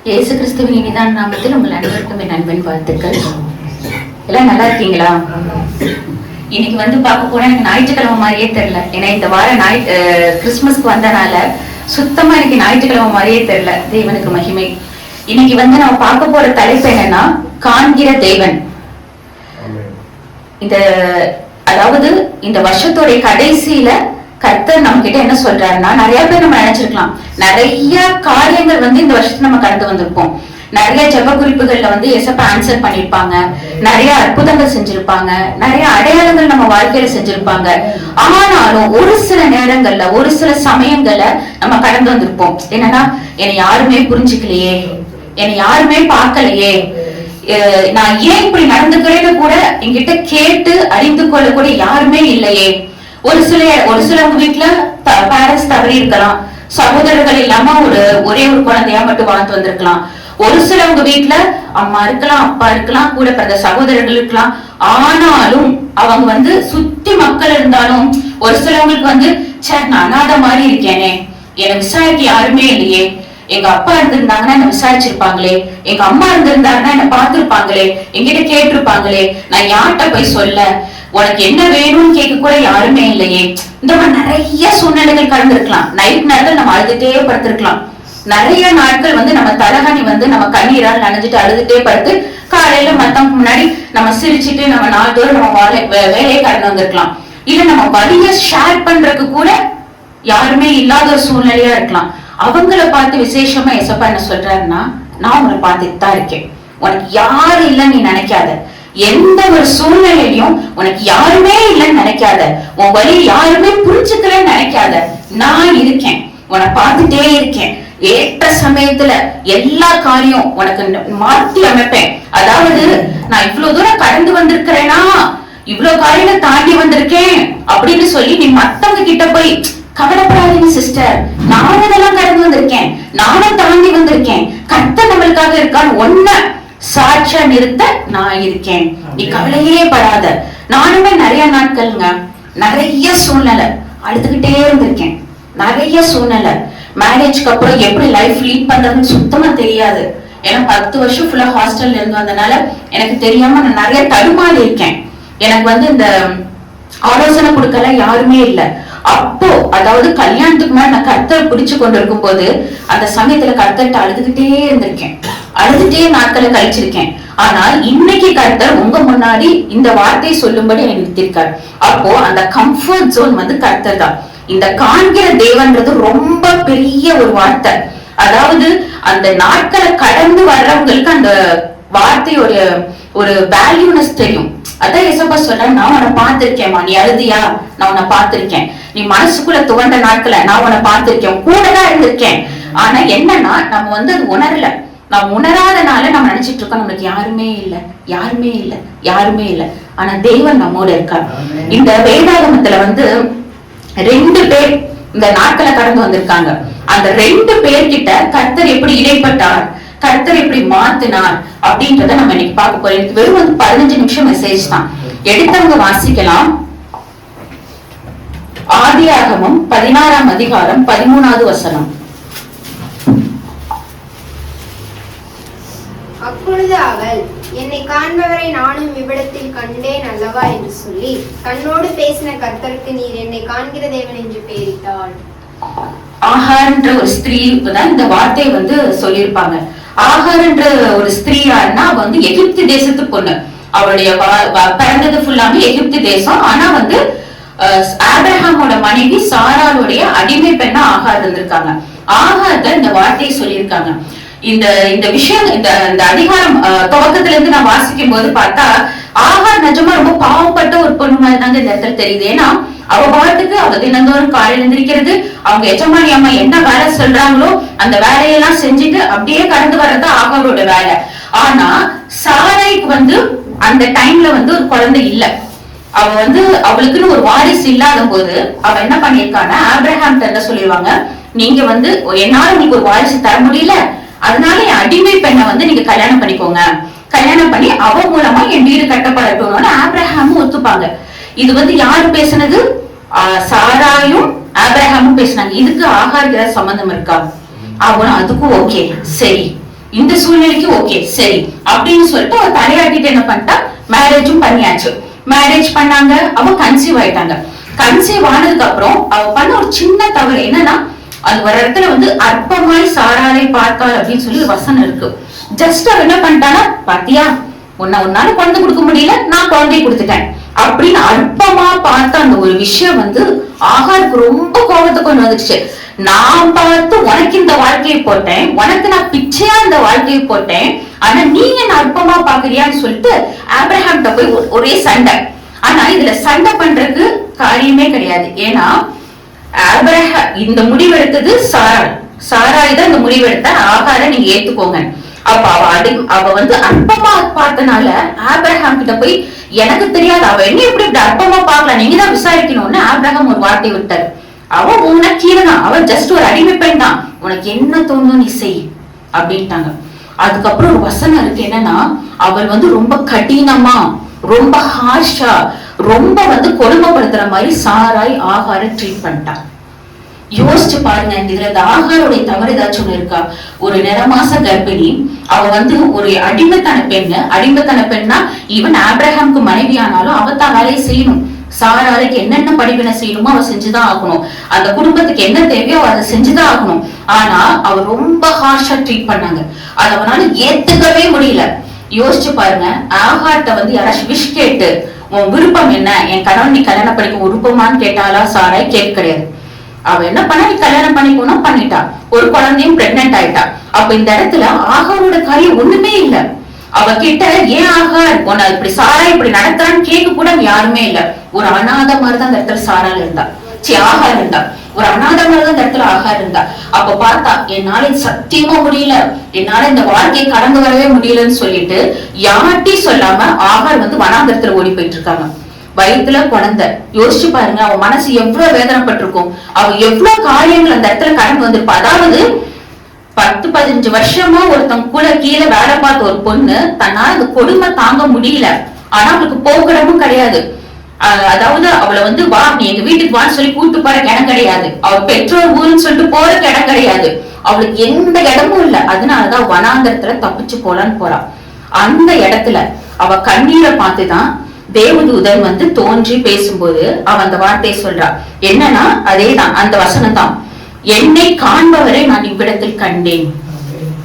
இயேசு கிறிஸ்துவின் இனிதான நாமத்தில் உங்கள் அனைவருக்கும் என் அன்பின் வாழ்த்துக்கள். எல்லாம் நல்லா இருக்கீங்களா? இன்னைக்கு வந்து பார்க்க போனா எனக்கு ஞாயிற்றுக்கிழமை மாதிரியே தெரியல. ஏன்னா இந்த வாரம் கிறிஸ்துமஸ்க்கு வந்தனால சுத்தமா எனக்கு ஞாயிற்றுக்கிழமை மாதிரியே தெரியல. தேவனுக்கு மகிமை. இன்னைக்கு வந்து நம்ம பார்க்க போற தலைப்பு என்னன்னா, காண்கிற தேவன். அதாவது இந்த வருஷத்தோடைய கடைசியில கர்த்தர் நம்ம கிட்ட என்ன சொல்றாருன்னா, நிறைய பேர் நம்ம நினைச்சிருக்கலாம், நிறைய காரியங்கள் வந்து இந்த வருஷத்துல நம்ம கடந்து வந்திருப்போம். நிறைய ஜெப குறிப்புகள்ல வந்து எசப்ப ஆன்சர் பண்ணிருப்பாங்க, நிறைய அற்புதங்கள் செஞ்சிருப்பாங்க, நிறைய அடையாளங்கள் நம்ம வாழ்க்கையில செஞ்சிருப்பாங்க. ஆனாலும் ஒரு சில நேரங்கள்ல ஒரு சில சமயங்கள்ல நம்ம கடந்து வந்திருப்போம். என்னன்னா, என்னை யாருமே புரிஞ்சுக்கலையே, என்னை யாருமே பார்க்கலையே, நான் ஏன் இப்படி நடந்துக்கிறேன்னு கூட என்கிட்ட கேட்டு அறிந்து கொள்ள கூட யாருமே இல்லையே. ஒரு சிலவங்க வீட்டுல பேரண்ட்ஸ் தவறி இருக்கலாம், சகோதரர்கள் இல்லாம ஒரே ஒரு குழந்தையா மட்டும் வாழ்ந்து வந்திருக்கலாம். ஒரு சிலவங்க வீட்டுல அம்மா இருக்கலாம், அப்பா இருக்கலாம், கூட பிறந்த சகோதரர்கள் இருக்கலாம். ஆனாலும் அவங்க வந்து சுத்தி மக்கள் இருந்தாலும் ஒரு சிலவங்களுக்கு வந்து நான் அனாத மாதிரி இருக்கேனே, என்னை விசாரிக்க யாருமே இல்லையே, எங்க அப்பா இருந்திருந்தாங்கன்னா என்ன விசாரிச்சிருப்பாங்களே, எங்க அம்மா இருந்திருந்தாங்கன்னா என்ன பார்த்திருப்பாங்களே, என்கிட்ட கேட்டிருப்பாங்களே, நான் யார்கிட்ட போய் சொல்ல, உனக்கு என்ன வேணும்னு கேட்க கூட யாருமே இல்லையே. இந்த மாதிரி நிறைய சூழ்நிலைகள் கடந்திருக்கலாம். நைட் நேரத்தில் நம்ம அழுதுட்டே படுத்திருக்கலாம். நிறைய நாட்கள் வந்து நம்ம தலகாணி வந்து நம்ம கண்ணீரால் நனைஞ்சிட்டு அழுதுட்டே படுத்து, காலையில மத்தவங்க முன்னாடி நம்ம சிரிச்சுட்டு நம்ம நாள்தோறும் நம்ம வேலையை கடந்து வந்திருக்கலாம். இல்ல நம்ம வழிய ஷேர் பண்றதுக்கு கூட யாருமே இல்லாத ஒரு சூழ்நிலையா இருக்கலாம். அவங்கள பார்த்து விசேஷமா எசப்பா என்ன சொல்றாருன்னா, நான் உங்களை பார்த்துட்டு தான் இருக்கேன், உனக்கு யாரு இல்லைன்னு நீ நினைக்காத, எந்த ஒரு சூழ்நிலையிலும் உனக்கு யாருமே இல்லைன்னு நினைக்காத, உன் வழி யாருமே புரிஞ்சுக்கலன்னு நினைக்காத, நான் இருக்கேன், உன்னை பார்த்துட்டே இருக்கேன், ஏற்ற சமயத்துல எல்லா காரியம் உனக்கு மாற்றி அமைப்பேன். அதாவது நான் இவ்வளவு தூரம் கடந்து வந்திருக்கிறேனா, இவ்வளவு காரியம் தாண்டி வந்திருக்கேன் அப்படின்னு சொல்லி நீ மத்தவங்க கிட்ட போய் கவலைப்படாதீங்க சிஸ்டர், நானும் இதெல்லாம் கடந்து வந்திருக்கேன், நானும் தாண்டி வந்திருக்கேன், கர்த்தர் நம்மளுக்காக இருக்கான்னு ஒன்ன சாட்சியா நிறுத்த நான் இருக்கேன், நீ கவலையே படாத. நானுமே நிறைய நாட்கள்ங்க நிறைய சூழ்நிலை அழுதுகிட்டே இருந்திருக்கேன். நிறைய சூழ்நிலை மேரேஜ்க்கு அப்புறம் எப்படி லைஃப் லீட் பண்றதுன்னு சுத்தமா தெரியாது. ஏன்னா 10 வருஷம் ஃபுல்லா ஹாஸ்டல்ல இருந்து வந்தனால எனக்கு தெரியாம நான் நிறைய தடுமாறி இருக்கேன். எனக்கு வந்து இந்த ஆலோசனை கொடுக்கல யாருமே இல்ல. அப்போ அதாவது கல்யாணத்துக்கு முன்னாடி நான் கர்த்தரை பிடிச்சு கொண்டு இருக்கும் போது அந்த சமயத்துல கர்த்தர்கிட்ட அழுதுகிட்டே இருந்திருக்கேன், அழுதுட்டே நாட்களை கழிச்சிருக்கேன். ஆனால் இன்னைக்கு கர்த்தர் உங்க முன்னாடி இந்த வார்த்தையை சொல்லும்படி எனக்கு நிறுத்திருக்காரு. அப்போ அந்த கம்ஃபர்ட் ஜோன் வந்து கர்த்தர் தான். இந்த காண்கிற தேவன்றது ரொம்ப பெரிய ஒரு வார்த்தை. அதாவது அந்த நாட்களை கடந்து வர்றவங்களுக்கு அந்த வார்த்தையோட ஒரு வேல்யூனஸ் தெரியும். அதான் எசப்பா சொல்ற, நான் உன்னை பார்த்திருக்கேன்மா, நீ அழுதியா, நான் உன்னை பார்த்திருக்கேன், நீ மனசுக்குள்ள துவண்ட நாட்களை நான் உன்னை பார்த்திருக்கேன், கூடதான் இருந்திருக்கேன். ஆனா என்னன்னா நம்ம வந்து அது உணரல. நம்ம உணராதனால நம்ம நினைச்சிட்டு இருக்கோம் நம்மளுக்கு யாருமே இல்லை, யாருமே இல்லை, யாருமே இல்லை. ஆனா தேவன் நம்மோட இருக்கார். இந்த வேதாகமத்துல வந்து 2 பேர் இந்த நாட்களை கடந்து வந்திருக்காங்க. அந்த 2 பேர்கிட்ட கர்த்தர் எப்படி இடைப்பட்டார், கர்த்தர் எப்படி மாத்தினார் அப்படின்றத நம்ம இன்னைக்கு பார்க்க போறோம். எனக்கு வெறும் வந்து 15 நிமிஷம் மெசேஜ் தான். எடுத்தவங்க வாசிக்கலாம். ஆதியாகமம் 16ஆம் அதிகாரம் 13வது வசனம். அப்பொழுது அவள், என்னை காண்பவரை நானும் இவ்விடத்தில் கண்டேன் அல்லவா என்று சொல்லி தன்னோடு பேசின கர்த்தருக்கு நீர் என்னை காண்கிற தேவன் என்று பெயரிட்டாள். ஆகார் என்ற ஒரு ஸ்திரீ தான் இந்த வார்த்தையை வந்து சொல்லியிருப்பாங்க. ஆகார் என்ற ஒரு ஸ்திரீ யாருன்னா, அவ வந்து எகிப்து தேசத்து பொண்ணு. அவளுடைய பிறந்தது ஃபுல்லாமே எகிப்து தேசம். ஆனா வந்து ஆபிரகாமோட மனைவி சாராளுடைய அடிமை பெண்ணா ஆகார் இருந்திருக்காங்க. ஆகார் இந்த வார்த்தையை சொல்லியிருக்காங்க. இந்த விஷயம் இந்த அதிகாரம் துவக்கத்துல இருந்து நான் வாசிக்கும் போது பார்த்தா ஆகார் நிஜமா ரொம்ப பாவப்பட்ட ஒரு பொண்ணு மாதிரி தாங்க இந்த இடத்துல தெரியுது. ஏன்னா அவ பாட்டுக்கு அவ தினந்தோறும் காலையில எழுந்திருக்கிறது, அவங்க எஜமானி அம்மா என்ன வேலை சொல்றாங்களோ அந்த வேலையெல்லாம் செஞ்சுட்டு அப்படியே கடந்து வர்றது ஆகாரோட வேலை. ஆனா சாராய்க்கு வந்து அந்த டைம்ல வந்து ஒரு குழந்தை இல்ல. அவ வந்து அவளுக்குன்னு ஒரு வாரிசு இல்லாத போது அவ என்ன பண்ணிருக்கான்னா, ஆபிரகாம் என்ன சொல்லிடுவாங்க, நீங்க வந்து என்னால உங்களுக்கு ஒரு வாரிசு தர முடியல, அதனால என் அடிமை பெண்ணை வந்து நீங்க கல்யாணம் பண்ணிக்கோங்க, கல்யாணம் பண்ணி அவ மூலமா என் வீடு கட்டப்படட்டும்னு ஆபிரகாமும் ஒத்துப்பாங்க. இது வந்து யாரு பேசுனது? சாராயும் ஆபிரகாமும் பேசினாங்க. இதுக்கு ஆகாருக்கு ஏதாவது சம்பந்தம் இருக்கா? அவனும் அதுக்கும் ஓகே, சரி இந்த சூழ்நிலைக்கு ஓகே சரி அப்படின்னு சொல்லிட்டு அவ தலையாட்டிட்டு என்ன பண்ணிட்டா, மேரேஜும் பண்ணியாச்சு. மேரேஜ் பண்ணாங்க, அவ கன்சீவ் ஆயிட்டாங்க. கன்சீவ் ஆனதுக்கு அப்புறம் அவ பண்ண ஒரு சின்ன தவறு என்னன்னா, அது ஒரு இடத்துல வந்து அற்பமாய் சாராரை பார்த்தாள் அப்படின்னு சொல்லி ஒரு வசனம் இருக்கு. ஜஸ்ட் அவ என்ன பண்ணிட்டானா, பாத்தியா உன்னால குழந்தை கொடுக்க முடியல, நான் குழந்தைய கொடுத்துட்டேன் அப்படின்னு அற்பமா பார்த்த அந்த ஒரு விஷயம் வந்து ஆகாருக்கு ரொம்ப கோபத்தை கொண்டு வந்துடுச்சு. நான் பார்த்து உனக்கு இந்த வாழ்க்கையை போட்டேன், உனக்கு நான் பிச்சையா இந்த வாழ்க்கையை போட்டேன், ஆனா நீ என்ன அற்பமா பாக்குறியான்னு சொல்லிட்டு ஆபிரகாம்கிட்ட போய் ஒரே சண்டை. ஆனா இதுல சண்டை பண்றதுக்கு காரியமே கிடையாது. ஏன்னா ஆபிரகாம் இந்த முடிவெடுத்தது சாராய் தான் இந்த முடிவெடுத்த, ஆகார நீங்க ஏத்துக்கோங்க. அப்ப அவ வந்து அற்பமா பார்த்தனால ஆபிரகாம் கிட்ட போய் எனக்கு தெரியாது அவ என்ன எப்படி அற்பமா பார்க்கலாம், நீங்க தான் விசாரிக்கணும்னு ஆபிரகாம் ஒரு வார்த்தை விட்டாரு. அவ உன்ன கீழதான், அவ ஜஸ்ட் ஒரு அடிமை பெண் தான், உனக்கு என்ன தோணும் நீ செய் அப்படின்ட்டாங்க. அதுக்கப்புறம் ஒரு வசனம் இருக்கு என்னன்னா, அவள் வந்து ரொம்ப கடினமா ரொம்ப ஹார்ஷா ரொம்ப வந்து கொடுமைப்படுத்துற மாதிரி சாராய் ஆகார ட்ரீட் பண்ணிட்டான். யோசிச்சு பாருங்க, இதுல இந்த ஆகாருடைய தவறு ஏதாச்சும் ஒண்ணு இருக்கா? ஒரு நிறமாச கர்ப்பிணி, அவ வந்து ஒரு அடிமைத்தன பெண்ணா ஈவன் ஆபிரகாமுக்கு மனைவி ஆனாலும் அவ தான் வேலையை செய்யணும். சாராளுக்கு என்னென்ன படிப்பினை செய்யணுமோ அவ செஞ்சுதான் ஆகணும், அந்த குடும்பத்துக்கு என்ன தேவையோ அதை செஞ்சுதான் ஆகணும். ஆனா அவ ரொம்ப ஹார்ஷா ட்ரீட் பண்ணாங்க, அது அவனால ஏத்துக்கவே முடியல. யோசிச்சு பாருங்க, ஆகார்ட்ட வந்து யாராச்சும் விஷ் கேட்டு உன் விருப்பம் என்ன, என் கணவன் நீ கல்யாணம் படிக்க விருப்பமான்னு கேட்டாலா? சாராய் கேட்க கிடையாது. அவ என்ன பண்ணா, நீ கல்யாணம் பண்ணிக்கோனா பண்ணிட்டா, ஒரு குழந்தையும் பிரெக்னென்ட் ஆயிட்டா. அப்ப இந்த இடத்துல ஆகாரோட காரியம் ஒண்ணுமே இல்ல. அவ கிட்ட ஏன் ஆகார் உன்னை இப்படி சாராய் இப்படி நடத்துறான்னு கேட்க கூட யாருமே இல்ல. ஒரு அநாத மாதிரிதான் அந்த இடத்துல சாரால் இருந்தா, ஆகார் இருந்தா, ஒரு அநாத மாதிரிதான் இந்த இடத்துல ஆகார் இருந்தா. அப்ப பார்த்தா என்னால சத்தியமா முடியல, என்னால இந்த வாழ்க்கையை கடந்து வரவே முடியலன்னு சொல்லிட்டு யார்ட்டையும் சொல்லாம ஆகார் வந்து வனாந்தரத்துல ஓடி போயிட்டு இருக்காங்க. வயிற்றுல குழந்தை. யோசிச்சு பாருங்க, அவன் மனசு எவ்வளவு வேதனைப்பட்டிருக்கும், அவ எவ்வளவு காரியங்கள் அந்த இடத்துல கடந்து வந்திருப்பா. அதாவது 10-15 வருஷமா ஒருத்தன் கூட கீழே வேலை பார்த்த ஒரு பொண்ணு தன்னால அந்த கொடுமை தாங்க முடியல, ஆனா அவளுக்கு போகிடமும் கிடையாது. அதாவது அவளை வந்து வா நீ எங்க வீட்டுக்கு வான்னு சொல்லி கூட்டு போற இடம் கிடையாது, அவள் பெற்றோர் ஊருன்னு சொல்லிட்டு போறதுக்கு இடம் கிடையாது, அவளுக்கு எந்த இடமும் இல்ல. அதனாலதான் வனாந்தரத்துல தப்பிச்சு போலான்னு போறா. அந்த இடத்துல அவ கண்ணீரை பார்த்துதான் தேவதூதன் வந்து தோன்றி பேசும்போது அவன் அந்த வார்த்தையை சொல்றா. என்னன்னா அதேதான் அந்த வசனம் தான், என்னை காண்பவரை நான் இவ்விடத்தில் கண்டேன்.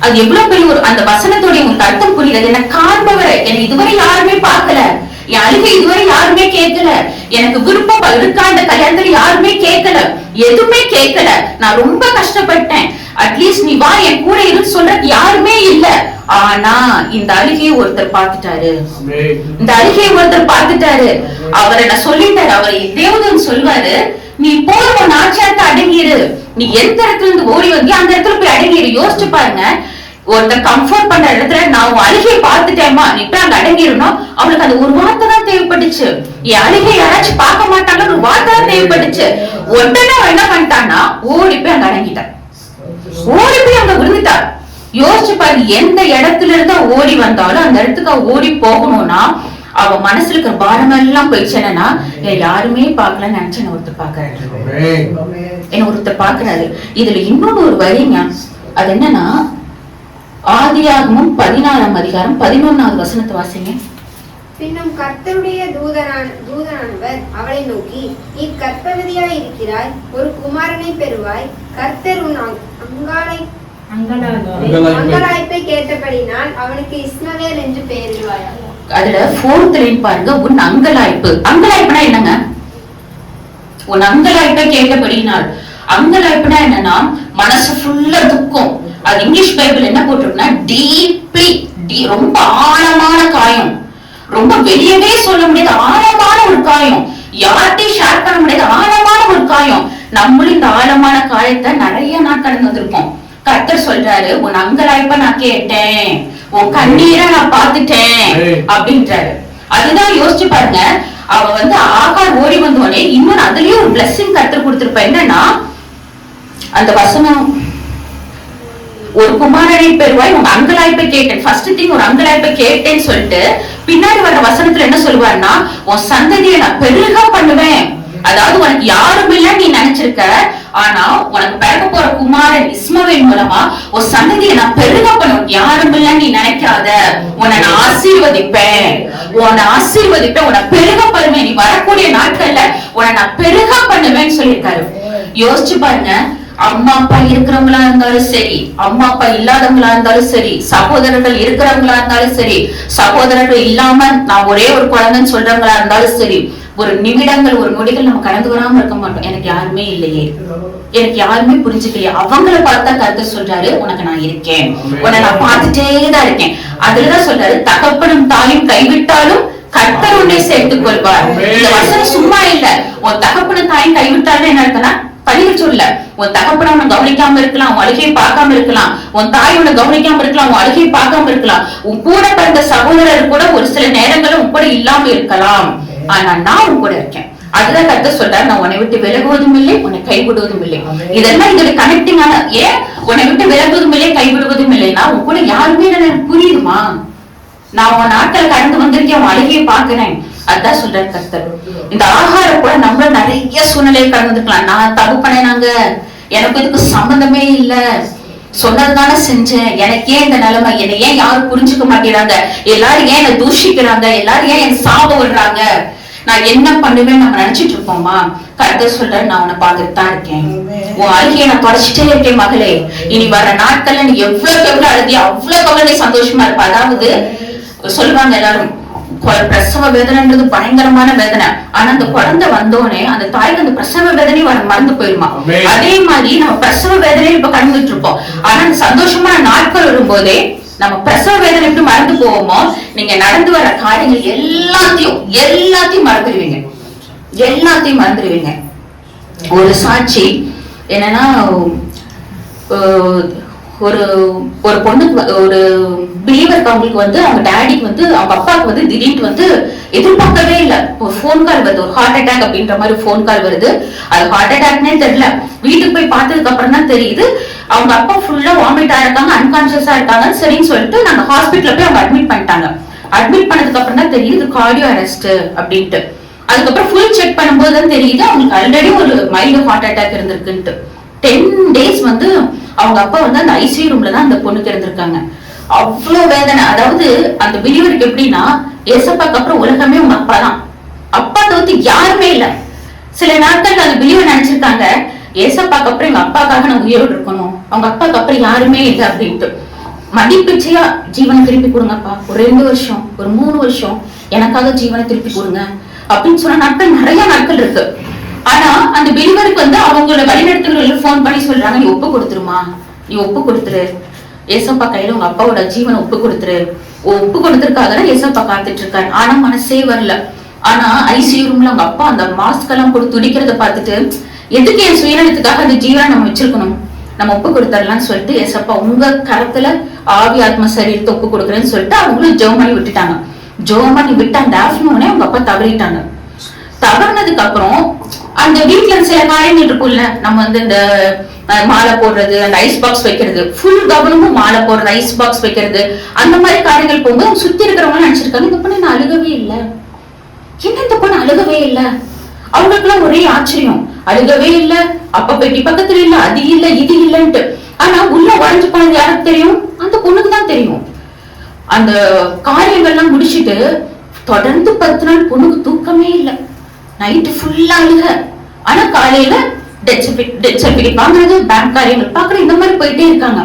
அது எவ்வளவு பெரிய ஒரு அந்த வசனத்தோடைய உங்களுக்கு அர்த்தம் புரியுது. என்னை காண்பவரை, என்னை இதுவரை யாருமே பார்க்கல, என் அழுகை இதுவரை யாருமே கேட்கல, எனக்கு விருப்பம் இருக்கா அந்த கல்யாணத்துல யாருமே கேட்கல, எதுவுமே கேட்கல, நான் ரொம்ப கஷ்டப்பட்டேன், அட்லீஸ்ட் நீ வா என் கூட இருந்து சொல்றது யாருமே இல்ல. ஆனா இந்த அழுகையை ஒருத்தர் பார்த்துட்டாரு, இந்த அழுகையை ஒருத்தர் பார்த்துட்டாரு. அவர் என்ன சொல்லிட்டாரு, அவர் தேவதூதன் சொல்வாரு, நீ போற உன் ஆட்சியாரத்தை அடங்கிடு, நீ எந்த இடத்துல இருந்து ஓடி வந்து அந்த இடத்துல போய் அடங்கிடு. யோசிச்சு பாருங்க, ஒருத்தர் கம்ஃபர்ட் பண்ற இடத்துல நான் உன் அழுகையை பார்த்துட்டேமா நீ போய் அங்க அடங்கிடணும், அவளுக்கு அந்த ஒரு வார்த்தை தான் தேவைப்பட்டுச்சு. என் அழுகை யாராச்சும் பார்க்க மாட்டாங்கன்னு ஒரு வார்த்தை தான் தேவைப்பட்டுச்சு. உடனே என்ன பண்ணிட்டான்னா ஓடி போய் அங்க அடங்கிட்டான், ஓடி போய் அங்க விழுந்துட்டா. யோசிச்சு பாரு, எந்த இடத்துல இருந்தா ஓடி வந்தாலும் அந்த இடத்துக்கு அவ ஓடி போகணும்னா அவ மனசுல இருக்கிற பாரம் எல்லாம் போயிடுச்சு. என்னன்னா யாருமே பாக்கலன்னு நினைச்சு என்ன ஒருத்தர் பாக்குறாரு, என்ன ஒருத்தர் பாக்குறாரு. இதுல இன்னொன்னு ஒரு வரிங்க, அது என்னன்னா ஆதியாகமம் 16ஆம் அதிகாரம் 11வது வசனத்தை வாசிங்க. பின்னும் கர்த்தருடைய தூதனானவர் அவளை நோக்கி, நீ கர்ப்பவதியாய் இருக்கிறாய், ஒரு குமாரனை பெறுவாய், கர்த்தர் உன் அங்கலாய்ப்பை கேட்டபடினால் அவனுக்கு இஸ்மவேல் என்று பெயரிடுவாய். அதுல 4th லைன் பாருங்க, உன் அங்கலாய்ப்பு. அங்கலாய்ப்புனா என்னங்க? உன் அங்கலாய்ப்பை கேட்டபடினால். அங்கலாய்ப்புனா என்னன்னா மனசு ஃபுல்லா துக்கம். அது இங்கிலீஷ் பைபிள் என்ன போட்டிருக்குன்னா டீப்லி, ரொம்ப ஆழமான காயம், ரொம்ப வெளியவே சொல்ல முடியாத ஆழமான ஒரு காயம், யார்ட்டையும் ஷேர் பண்ண முடியாத ஆழமான ஒரு காயம். நம்மளும் இந்த ஆழமான காயத்தை நிறைய நாள் கடந்து வந்திருப்போம். கர்த்தர் சொல்றாரு, உன் அங்கலாய்ப்ப நான் கேட்டேன், உன் கண்ணீரை நான் பார்த்துட்டேன் அப்படின்றாரு. அதுதான் யோசிச்சு பாருங்க, அவ வந்து ஆகார் ஓடி வந்தோடனே இன்னொன்னு அதுலயும் ஒரு பிளெஸிங் கர்த்தர் கொடுத்திருப்ப. என்னன்னா அந்த வசனம், ஒரு குமாரனை பெறுவாய், உங்க அங்கலாய்ப்பை கேட்டேன். ஃபர்ஸ்ட் திங் ஒரு அங்கலாய்ப்பை கேட்டேன்னு சொல்லிட்டு பின்னாடி வர வசனத்துல என்ன சொல்லுவாருன்னா, உன் சந்ததியை நான் பெருக பண்ணுவேன். அதாவது உனக்கு யாரும் இல்ல நீ நினைச்சிருக்க, ஆனா உனக்கு பிறக்க போற குமாரன் இஸ்மவேல் மூலமா ஒரு சந்ததியை நான் பெருக பண்ணுவேன். யார நீ நினைக்காத, உன்னை நான் ஆசீர்வதிப்பேன், உன்னை பெருக பண்ணுவேன், நீ வரக்கூடிய நாட்கள்ல உன்னை நான் பெருக பண்ணுவேன்னு சொல்லியிருக்காரு. யோசிச்சு பாருங்க, அம்மா அப்பா இருக்கிறவங்களா இருந்தாலும் சரி, அம்மா அப்பா இல்லாதவங்களா இருந்தாலும் சரி, சகோதரர்கள் இருக்கிறவங்களா இருந்தாலும் சரி, சகோதரர்கள் இல்லாம நான் ஒரே ஒரு குழந்தைன்னு சொல்றவங்களா இருந்தாலும் சரி, ஒரு நிமிடங்கள் ஒரு நொடிகள் நம்ம கடந்து வராம இருக்க மாட்டோம். எனக்கு யாருமே இல்லையே, எனக்கு யாருமே புரிஞ்சுக்கலையே, அவங்கள பார்த்தா கருத்து சொல்றாரு, உனக்கு நான் இருக்கேன், உன்னை நான் பார்த்துட்டேதான் இருக்கேன். அதுலதான் சொல்றாரு, தகப்பனும் தாயும் கைவிட்டாலும் கர்த்தர் உன்னை சேர்த்துக் கொள்வார். இந்த வசனம் சும்மா இல்ல. உன் தகப்பனும் தாயும் கைவிட்டாலும் என்ன இருக்குன்னா படிக்க சொல்ல, உன் தகப்பன உன்னை கவனிக்காம இருக்கலாம், உன் அழுகையை பார்க்காம இருக்கலாம், உன் தாய் உன்னை கவனிக்காம இருக்கலாம், உன் அழுகையை பார்க்காம இருக்கலாம், உன் கூட பிறந்த சகோதரர் கூட ஒரு சில நேரங்களும் உன் கூட இல்லாம இருக்கலாம், ஆனா நான் உன் கூட இருக்கேன். அதுதான் கருத்து சொல்றாரு, நான் உன்னை விட்டு விலகுவதும் இல்லை, உன்னை கைவிடுவதும் இல்லை. இதெல்லாம் இதோட கனெக்டிங் ஆன, ஏன் உன்னை விட்டு விலகுவதும் இல்லை கைவிடுவதும் இல்லைன்னா உன் கூட யாருமே எனக்கு புரியுதுமா, நான் உன் நாட்கள் கடந்து வந்திருக்கேன், உன் அழுகையை பாக்குறேன். அதான் சொல்றாரு கர்த்தர். இந்த ஆகாரம் கூட நம்ம நிறைய சூழ்நிலையை கடந்துக்கலாம். நான் தப்பு பண்ணேனாங்க, எனக்கு இதுக்கு சம்பந்தமே இல்ல, சொன்னதுதானே செஞ்சேன், எனக்கு ஏன் இந்த நிலைமை, என்னை ஏன் யாரும் புரிஞ்சுக்க மாட்டேறாங்க, எல்லாரும் ஏன் என்னை தூஷிக்கிறாங்க, எல்லாரும் ஏன் என்னை சாப விடுறாங்க, நான் என்ன பண்ணுவேன்னு நம்ம நினைச்சிட்டு இருப்போமா? கர்த்தர் சொல்றாரு, நான் உன்னை பார்த்துட்டு தான் இருக்கேன், உன் அழுகையை நான் தொடச்சிட்டே இருக்கேன் மகளே, இனி வர நாட்கள்ல நீ எவ்வளவு அழுதியா அவ்வளவு நீ சந்தோஷமா இருப்ப. அதாவது சொல்லுவாங்க எல்லாரும், பிரசவ வேதனைன்றது பயங்கரமான வேதனை, ஆனா அந்த குழந்தை வந்தோடனே அந்த தாய்க்கு அந்த பிரசவ வேதனை மறந்து போயிருமா. அதே மாதிரி நம்ம பிரசவ வேதனையை இப்ப கடந்துட்டு இருப்போம், ஆனா அந்த சந்தோஷமான நாட்கள் வரும்போதே நம்ம பிரசவ வேதனை எப்படி மறந்து போவோமோ, நீங்க நடந்து வர காரியங்கள் எல்லாத்தையும் மறந்துடுவீங்க, எல்லாத்தையும் மறந்துடுவீங்க. ஒரு சாட்சி என்னன்னா, ஒரு ஒரு பொண்ணுக்கு, ஒரு பிலீவர் அவங்களுக்கு அவங்க டேடிக்கு அவங்க அப்பாவுக்கு திடீர்னு எதிர்பார்க்கவே இல்லை, ஒரு போன் கால் வருது, ஒரு ஹார்ட் அட்டாக் அப்படின்ற மாதிரி போன் கால் வருது. அது ஹார்ட் அட்டாக்னே தெரியல, வீட்டுக்கு போய் பார்த்ததுக்கு அப்புறம் தான் தெரியுது அவங்க அப்பா ஃபுல்லா வாமிட் ஆயிருக்காங்க, அன்கான்சியஸா இருக்காங்க. சரின்னு சொல்லிட்டு நாங்க ஹாஸ்பிட்டல்ல போய் அவங்க அட்மிட் பண்ணிட்டாங்க. அட்மிட் பண்ணதுக்கு அப்புறம் தான் தெரியுது கார்டியோ அரெஸ்ட் அப்படின்ட்டு. அதுக்கப்புறம் ஃபுல் செக் பண்ணும்போது தான் தெரியுது அவங்களுக்கு ஆல்ரெடி ஒரு மைல்டு ஹார்ட் அட்டாக் இருந்திருக்குன்ட்டு. 10 days அவங்க அப்பா அந்த ஐசியூ ரூம்ல தான் அந்த பொண்ணுக்கு இருந்திருக்காங்க. அவ்வளவு வேதனை. அதாவது அந்த பிலீவருக்கு எப்படின்னா, ஏசப்பாக்கு அப்புறம் உலகமே உங்க அப்பா தான், அப்பா தவிர்த்து யாருமே இல்ல. சில நாட்கள் அந்த பிலீவர் நினைச்சிருக்காங்க, ஏசப்பாக்கு அப்புறம் எங்க அப்பாக்காக நான் உயிரோடு இருக்கணும், அவங்க அப்பாக்கு அப்புறம் யாருமே இல்லை அப்படின்ட்டு. மதிப்பிச்சையா ஜீவனை திருப்பி கொடுங்கப்பா, ஒரு 2 வருஷம் ஒரு 3 வருஷம் எனக்காக ஜீவனை திருப்பி கொடுங்க அப்படின்னு சொன்ன நாட்கள் நிறைய நாட்கள் இருக்கு. ஆனா அந்த பிலீவருக்கு அவங்களோட வழிநடத்துகள் போன் பண்ணி சொல்றாங்க, நீ ஒப்பு கொடுத்துருமா, நீ ஒப்பு கொடுத்துரு, ஏசப்பா கையில உங்க அப்பாவோட ஜீவனை ஒப்பு கொடுத்துரு. ஒப்பு கொடுத்துருக்காக ஏசப்பா காத்துட்டு இருக்காரு. ஆனா மனசே வரல. ஆனா ஐசியூ ரூம்ல அவங்க அப்பா அந்த மாஸ்க் எல்லாம் போட்டு துடிக்கிறத பார்த்துட்டு, எதுக்கு என் சுயநலத்துக்காக அந்த ஜீவனை நம்ம வச்சிருக்கணும், நம்ம ஒப்பு கொடுத்துடலாம்னு சொல்லிட்டு, ஏசப்பா உங்க கரத்துல ஆவி ஆத்ம சரீரத்தை ஒப்பு கொடுக்குறேன்னு சொல்லிட்டு அவங்களும் ஜெபம் பண்ணி விட்டுட்டாங்க. ஜெபம் பண்ணி விட்டு அந்த ஆஃப்டர்நூனே அவங்க அப்பா தவறிட்டாங்க. தவறினதுக்கு அப்புறம் அந்த வீட்டுல சில காரியங்கள் இருக்கும்ல, நம்ம இந்த மாலை போடுறது, அந்த ஐஸ் பாக்ஸ் வைக்கிறது, ஃபுல் கவனமும் மாலை போடுறது, ஐஸ் பாக்ஸ் வைக்கிறது, அந்த மாதிரி காரியங்கள் போகும்போது சுத்தி இருக்கிறவங்க நினைச்சிருக்காங்க, இந்த பொண்ணு நான் அழுகவே இல்லை, என்ன இந்த பொண்ணு அழுகவே இல்லை. அவங்களுக்கு எல்லாம் ஒரே ஆச்சரியம், அழுகவே இல்லை, அப்ப பெட்டி பக்கத்துல இல்ல, அது இல்ல இது இல்லன்ட்டு. ஆனா உள்ள உடஞ்சு போனது யாருக்கு தெரியும்? அந்த பொண்ணுக்கு தான் தெரியும். அந்த காரியங்கள்லாம் முடிச்சுட்டு தொடர்ந்து 10 நாள் பொண்ணுக்கு தூக்கமே இல்லை, நைட்டு ஃபுல்லா அழுக. ஆனா காலையில டெத் சர்டிபிகேட் வாங்குறது, பேங்க் காரியங்கள் பாக்குறது, இந்த மாதிரி போயிட்டே இருக்காங்க.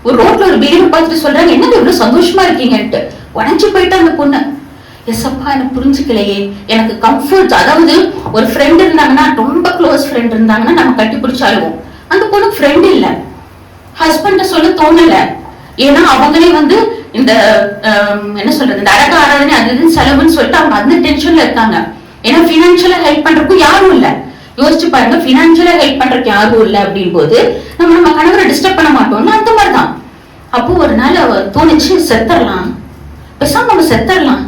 ஒரு ரோட்ல ஒரு பில்டிங் பார்த்துட்டு சொல்றாங்க, என்ன இவ்வளவு சந்தோஷமா இருக்கீங்கன்ட்டு. உடஞ்சு போயிட்டு அந்த பொண்ணு, எஸ்ப்பா எனக்கு புரிஞ்சுக்கலையே, எனக்கு கம்ஃபர்ட். அதாவது ஒரு ஃப்ரெண்ட் இருந்தாங்கன்னா, ரொம்ப க்ளோஸ் ஃப்ரெண்ட் இருந்தாங்கன்னா நம்ம கட்டி பிடிச்சு அழுவோம். அந்த பொண்ணுக்கு ஃப்ரெண்ட் இல்ல, ஹஸ்பண்ட சொல்ல தோணல. ஏன்னா அவங்களே இந்த என்ன சொல்றது, இந்த அழக ஆராதனை அது இதுன்னு செலவுன்னு சொல்லிட்டு அவங்க அந்த டென்ஷன்ல இருக்காங்க. ஏன்னா பினான்சியலா ஹெல்ப் பண்றதுக்கு யாரும் இல்ல. யோசிச்சு பாருங்க, பினான்சியலா ஹெல்ப் பண்றதுக்கு யாரும் இல்ல அப்படின் போது நம்ம கணவரை டிஸ்டர்ப் பண்ண மாட்டோம்ல, அந்த மாதிரிதான். அப்போ ஒரு நாள் தோணுச்சு, செத்தரலாம், பேசாம நம்ம செத்தரலாம்.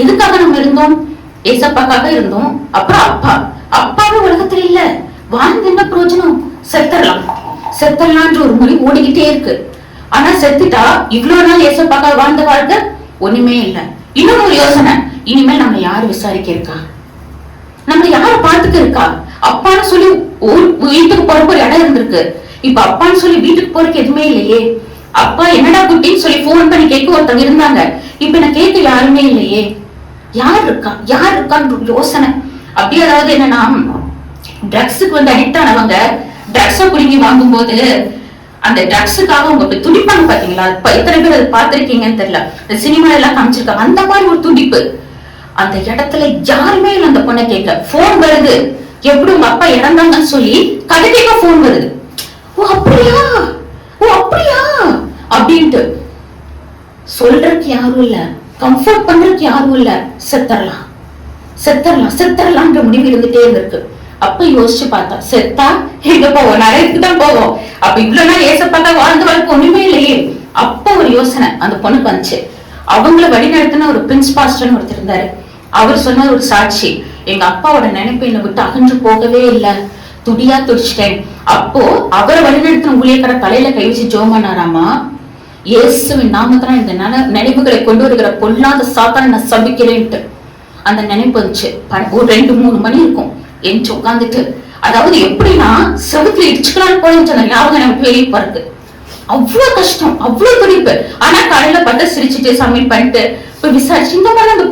எதுக்காக நம்ம இருந்தோம்? ஏசப்பாக்காக இருந்தோம். அப்புறம் அப்பாவே உலகத்துல இல்ல, வாழ்ந்து என்ன பிரயோஜனம்? செத்தரலான்ற ஒரு மொழி ஓடிக்கிட்டே இருக்கு. ஆனா செத்துட்டா இவ்வளவு நாள் ஏசப்பாக்காக வாழ்ந்த வாழ்க்கை ஒண்ணுமே இல்ல. இன்னொரு ஒரு யோசனை, இனிமேல் நம்ம யாரு விசாரிக்க இருக்கா, நம்ம யார பாத்துக்க இருக்கா? அப்பான்னு சொல்லி வீட்டுக்கு போறப்ப ஒரு இடம் இருந்திருக்கு, இப்ப அப்பான்னு சொல்லி வீட்டுக்கு போறதுக்கு எதுவுமே இல்லையே. அப்பா என்னடா குட்டின்னு சொல்லி போன் பண்ணி கேட்க ஒருத்தவங்க இருந்தாங்க. இப்ப நான் கேட்க யாருமே இல்லையே, யார் இருக்கான்னு யோசனை. அப்படியே அதாவது என்னன்னா, ட்ரக்ஸுக்கு வந்து அடிக்ட் ஆனவங்க ட்ரக்ஸ புடுங்கி வாங்கும் போது அந்த ட்ரக்ஸுக்காக அவங்க துடிப்பாங்க பாத்தீங்களா? எத்தனை பேர் அதை பார்த்திருக்கீங்கன்னு தெரியல, சினிமா எல்லாம் காமிச்சிருக்காங்க. அந்த மாதிரி ஒரு துடிப்பு. அந்த இடத்துல யாருமே இல்லை. அந்த பொண்ணை கேட்க போன் வருது, எப்படி உங்க அப்பா இறந்தாங்கன்னு சொல்லி கதை கேட்க போன் வருது. ஓ அப்படியா அப்படின்ட்டு சொல்றதுக்கு யாரும் இல்ல, கம்ஃபர்ட் பண்றதுக்கு யாரும் இல்ல. செத்தரலாம்ன்ற முடிவு இருந்துட்டே இருக்கு. அப்ப யோசிச்சு பார்த்தா, செத்தா எங்க போவோம்? நரகத்துக்கு தான் போவோம். அப்ப இவ்வளவு நாள் ஏசப்பா வாழ்ந்து ஒண்ணுமே இல்லையே. அப்ப ஒரு யோசனை அந்த பொண்ணுக்கு வந்துச்சு. அவங்கள வழிநடத்தின ஒரு பிரின்ஸ் பாஸ்டர்னு ஒருத்தர் இருந்தாரு. அவர் சொன்ன ஒரு சாட்சி, எங்க அப்பாவோட நினைப்பு என்னை விட்டு அகன்று போகவே இல்லை, துடியா துடிச்சிட்டேன். அப்போ அவரை வழிநடத்தின ஊழியக்கார தலையில கை வச்சு ஜெபம் பண்ணாராமா, இயேசுவின் நாமத்துல இந்த நினைவுகளை கொண்டு வருகிற பொல்லாத சாத்தானை நான் சபிக்கிறேன்ட்டு. அந்த நினைப்பு வந்துச்சு. ஒரு 2-3 மணி இருக்கும். எஞ்சி உட்காந்துட்டு, அதாவது எப்படின்னா செவுத்துல இடிச்சுக்கலான்னு போயிடுச்சு அந்த ஞாபகம் நமக்கு வெளியே போறது. அவ்வளவு கஷ்டம், அவ்வளவு துடிப்பு. ஆனா காலையில பட்ட சிரிச்சுட்டு சப்மிட் பண்ணிட்டு போய் விசாரிச்சு இந்த மாதிரி அந்த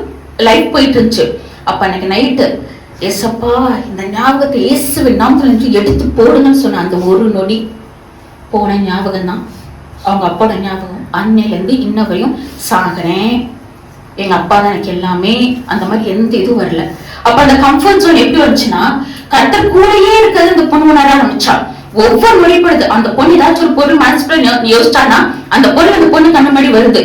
லைஃப் போயிட்டு இருந்துச்சு. அப்ப எனக்கு நைட்டு, ஏசப்பா இந்த ஞாபகத்தை இயேசுவின் நாமத்துல எடுத்து போடுங்கன்னு சொன்ன அந்த ஒரு நொடி போன ஞாபகம் தான் அவங்க அப்பாவோட ஞாபகம். அன்னையில இருந்து இன்ன வரையும் சாகிறேன், எங்க அப்பா தான் எனக்கு எல்லாமே, அந்த மாதிரி எந்த இதுவும் வரல. அப்ப அந்த கம்ஃபர்ட் ஜோன் எப்படி வந்துச்சுன்னா, கர்த்தர் கூடயே இருக்கிறது அந்த பொண்ணு உணர ஆரம்பிச்சா. ஒவ்வொரு மொழிப்படுது அந்த பொண்ணு ஏதாச்சும் ஒரு பொருள் மனசுக்குள்ள யோசிச்சானா அந்த பொருள் அந்த பொண்ணு கண்ணு முன்னாடி வருது.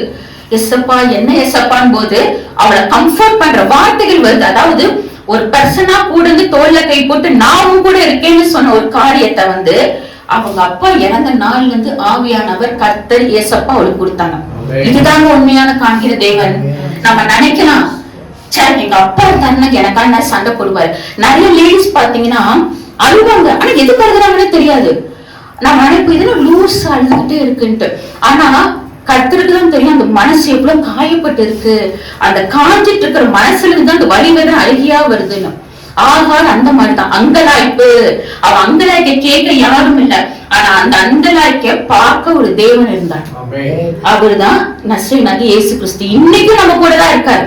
எஸ்ஸப்பா என்ன எஸ்ஸப்பான் போது அவளை கம்ஃபர்ட் பண்ற வார்த்தைகள் வருது. அதாவது ஒரு பர்சனா கூட இருந்து தோல்ல கை போட்டு நானும் கூட இருக்கேன்னு சொன்ன ஒரு காரியத்தை வந்து அவங்க அப்பா இறந்த நாள்ல இருந்து ஆவியானவர் கர்த்தர் ஏசப்பா அவளுக்கு கொடுத்தாங்க. இதுதாங்க உண்மையான காண்கிற தேவன். நம்ம நினைக்கலாம், சரி எங்க அப்பா தானே எனக்கான சண்டை போடுவாரு. நிறைய லேடிஸ் பாத்தீங்கன்னா அழுவாங்க, ஆனா எதுக்கு அழுகுறாங்கன்னே தெரியாது. நம்ம நினைப்பு இதுல லூஸ் அழுதுகிட்டே இருக்குன்ட்டு. ஆனா கர்த்தருக்கு தான் தெரியும் அந்த மனசு எவ்வளவு காயப்பட்டு இருக்கு. அந்த காஞ்சிட்டு இருக்கிற மனசுல இருந்து அந்த வலி வேற அழுகியா வருதுன்னு. ஆகார் அந்த மாதிரிதான் அங்கலாய்ப்பு. அவ அங்கலாய்க்க கேட்க யாரும் இல்லை. ஆனா அந்த அங்கலாய்க்க பார்க்க ஒரு தேவன் இருந்தார். அவருதான் நஸ்ரீனாகிய இயேசு கிறிஸ்து. இன்னைக்கும் நம்ம கூட தான் இருக்காரு.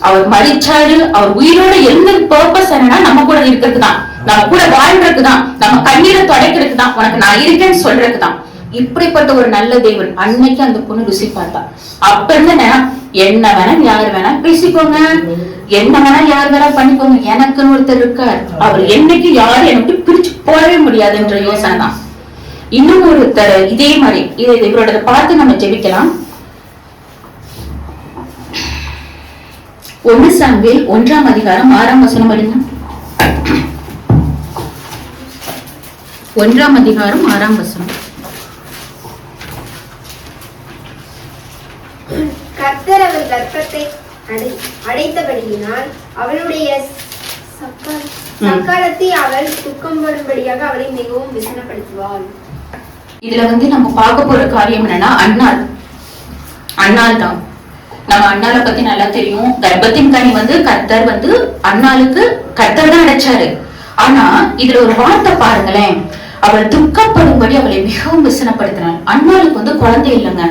அவர் மரிச்சாரு, அவர் உயிரோட எழுந்த பர்பஸ் என்னன்னா நம்ம கூட இருக்கிறதுதான், நம்ம கூட வாழ்றதுக்குதான், நம்ம கண்ணீரை துடைக்கிறதுக்குதான், உனக்கு நான் இருக்கேன்னு சொல்றதுக்குதான். இப்படிப்பட்ட ஒரு நல்ல தேவன் அன்னைக்கு அந்த பொண்ணு ருசி பார்த்தா. அப்ப இருந்து என்ன வேணா யாரு வேணா பேசிக்கோங்க, என்ன வேணா யாரு வேணா பண்ணிக்கோங்க, எனக்குன்னு ஒருத்தர் இருக்கார், அவர் என்னைக்கு யாரும் எனக்கு பிரிச்சு போடவே முடியாதுன்ற யோசனை தான். இன்னும் ஒருத்தர் இதே மாதிரி இவரோட பார்த்து நம்ம ஜெபிக்கலாம். 1 சாமுவேல் 1ஆம் அதிகாரம் 6ஆம் வசனம் படிங்க. 1ஆம் அதிகாரம் 6ஆம் வசனம். கர்த்தர் அவள் கர்ப்பத்தை அடைத்தபடியினால் அவளுடைய சக்காலத்தை அவள் துக்கம்படும்படியாக அவளை மிகவும் விசனப்படுத்துவாள். இதுல நம்ம பார்க்க போற காரியம் என்னன்னா, அன்னாள் தான். நம்ம அண்ணால பத்தி நல்லா தெரியும். கர்ப்பத்தின் கனி கர்த்தர் அண்ணாளுக்கு கர்த்தர் தான் அடைச்சாரு. ஆனா இதுல ஒரு வார்த்தை பாருங்களேன், அவள் துக்கப்படும்படி அவளை மிகவும் விசனப்படுத்தினாள். அண்ணாளுக்கு குழந்தை இல்லைங்க.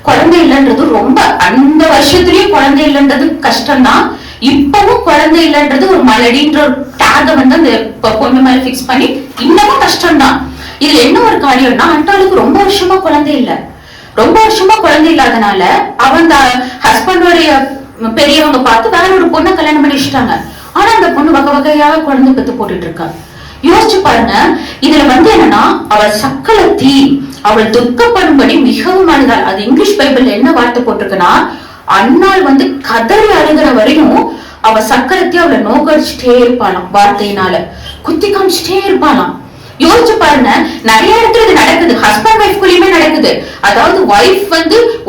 குழந்தை இல்லைன்றது ரொம்ப, அந்த வருஷத்துலயும் குழந்தை இல்லைன்றது கஷ்டம்தான். இப்பவும் குழந்தை இல்லைன்றது ஒரு மலடின்ற ஒரு டேக அந்த பொண்ணு மேல பிக்ஸ் பண்ணி இன்னமும் கஷ்டம்தான். இதுல என்ன ஒரு காரியம்னா, அண்ணாளுக்கு ரொம்ப வருஷமா குழந்தை இல்லை. ரொம்ப வருஷமா குழந்தை இல்லாதனால அவன் ஹஸ்பண்டோடைய பெரியவங்க பார்த்து வேற ஒரு பொண்ணை கல்யாணம் பண்ணி வச்சுட்டாங்க. ஆனா அந்த பொண்ணு வகை வகையா குழந்தை பெத்து போட்டுட்டு இருக்கா. யோசிச்சு பாருங்க. இதுல என்னன்னா, அவள் சக்களத்தி அவள் துக்கப்படும்படி மிகவும் அழுதாள். அது இங்கிலீஷ் பைபிள்ல என்ன வார்த்தை போட்டிருக்குன்னா, அண்ணாள் கதறி அழுகிற வரையும் அவ சக்களத்தி அவளை நோக்கடிச்சுட்டே இருப்பாளாம், வார்த்தையினால குத்தி காமிச்சுட்டே இருப்பாளாம். யோசிச்சு பாருங்க, நிறைய இடத்துல இது நடக்குது. ஹஸ்பண்ட் ஒய்ஃப்குள்ளயுமே நடக்குது. அதாவது ஒய்ஃப்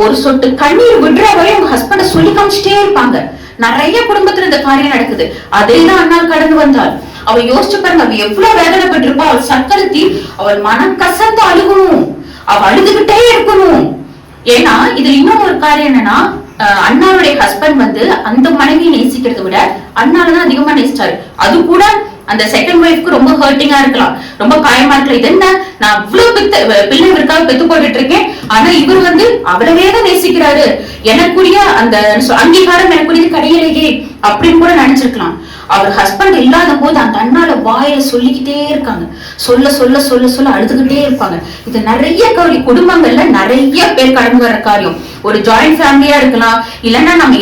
ஒரு சொட்டு கண்ணீர் விடுற வரை அவங்க ஹஸ்பண்ட சொல்லி காமிச்சுட்டே இருப்பாங்க. நிறைய குடும்பத்துல இந்த காரியம் நடக்குது. அதேதான் அண்ணாள் கடந்து வந்தாள். அவ யோசிச்சு பாருங்க, அவ எவ்வளவு வேதனைப்பட்டிருப்பா. அவள் சக்கரத்தி அவள் மனம் கசந்து அழுகணும், அவ அழுதுகிட்டே இருக்கணும். ஏன்னா இதுல இன்னும் ஒரு காரியம் என்னன்னா, அண்ணாவுடைய ஹஸ்பண்ட் அந்த மனைவியை நேசிக்கிறத விட அண்ணாலதான் அதிகமா நேசிச்சாரு. அது கூட அந்த செகண்ட் ஒய்ஃப்க்கு ரொம்ப ஹர்ட்டிங்கா இருக்கலாம், ரொம்ப காயமா இருக்கலாம். இது என்ன, நான் அவ்வளவு பிள்ளை இவருக்காக பெத்து போட்டுட்டு இருக்கேன், ஆனா இவர் வந்து அவ்வளவே தான் நேசிக்கிறாரு, எனக்குரிய அந்த அங்கீகாரம் எனக்குரியது கிடையலையே அப்படின்னு கூட நினைச்சிருக்கலாம். அவர் ஹஸ்பண்ட் இல்லாத போது அந்த அண்ணால வாயில சொல்லிக்கிட்டே இருக்காங்க, சொல்ல சொல்ல சொல்ல சொல்ல அழுதுகிட்டே இருப்பாங்க. இது நிறைய குடும்பங்கள்ல நிறைய பேர் கடந்து வர்ற காரியம். ஒரு ஜாயிண்ட் ஃபேமிலியா இருக்கலாம், இல்லைன்னா நம்ம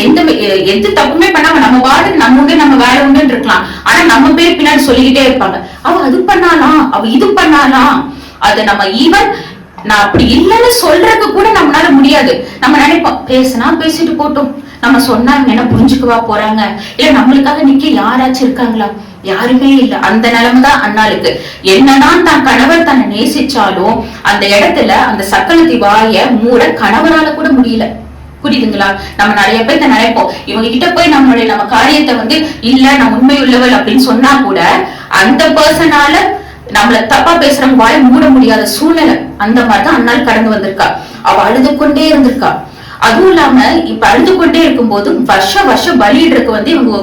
எந்த தப்புமே பண்ணாம நம்ம பாட்டுக்கு நம்ம உண்டு நம்ம வேலை உண்டுன்னு இருக்கலாம். ஆனா நம்ம பேர் பின்னாடி சொல்லிக்கிட்டே இருப்பாங்க, அவ அது பண்ணாலாம், அவ இது பண்ணாலாம். அது நம்ம ஈவன் நான் அப்படி இல்லைன்னு சொல்றதுக்கு கூட நம்மளால முடியாது. நம்ம நினைப்போம், பேசினா பேசிட்டு போட்டோம், நம்ம சொன்னா என்ன புரிஞ்சுக்குவா போறாங்க, இல்ல நம்மளுக்காக நிக்க யாராச்சும் இருக்காங்களா, யாருமே இல்ல. அந்த நிலைமைதான் அண்ணாளுக்கு. என்னதான் தான் கணவர் தன்னை நேசிச்சாலும் அந்த இடத்துல அந்த சக்களத்தி வாய மூட கணவரால கூட முடியல. புரியுதுங்களா? நம்ம நிறைய பேர் நினைப்போம், இவங்க கிட்ட போய் நம்ம காரியத்தை வந்து இல்ல நான் உண்மை உள்ளவள் அப்படின்னு சொன்னா கூட அந்த பர்சனால நம்மள தப்பா பேசுறவங்க வாய மூட முடியாத சூழ்நிலை. அந்த மாதிரிதான் அண்ணாள் கடந்து வந்திருக்கா. அவ அழுது கொண்டே இருந்திருக்கா. அதுவும் இல்லாம இப்ப அழுது கொண்டே இருக்கும் போது வருஷம் பலியிடுறதுக்கு வந்து இவங்க